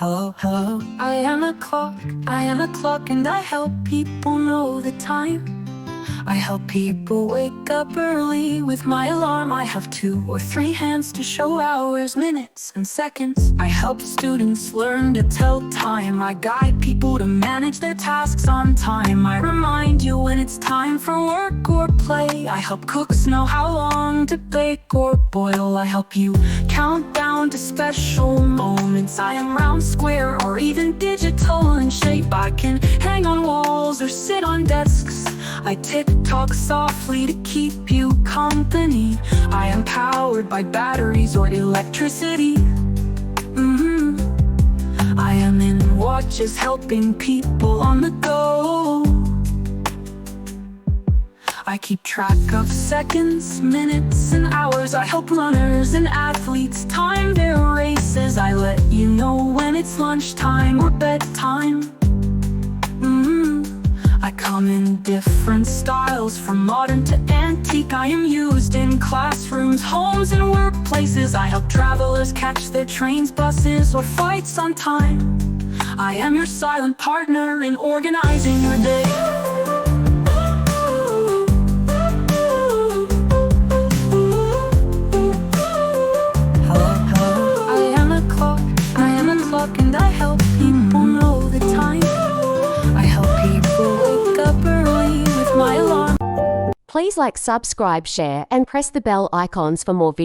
Hello, hello. I am a clock, and I help people know the time. I help people wake up early with my alarm. I have 2 or 3 hands to show hours, minutes, and seconds. I help students learn to tell time. I guide people to manage their tasks on time. I remind you when it's time for work or play. I help cooks know how long to bake or boil. I help you count down to special moments. I am round, square, or even digital in shape. I can hang on walls or sit on desks. I tick-tock softly to keep you company. I am powered by batteries or electricity. I am in watches helping people on the go. I keep track of seconds, minutes, and hours. I help runners and athletes time their races. I let you know when it's lunchtime or bedtime. I come in different styles, from modern to antique. I am used in classrooms, homes, and workplaces. I help travelers catch their trains, buses, or flights on time. I am your silent partner in organizing your day. And I help people know the time. I help people wake up early with my alarm. Please like, subscribe, share, and press the bell icons for more videos.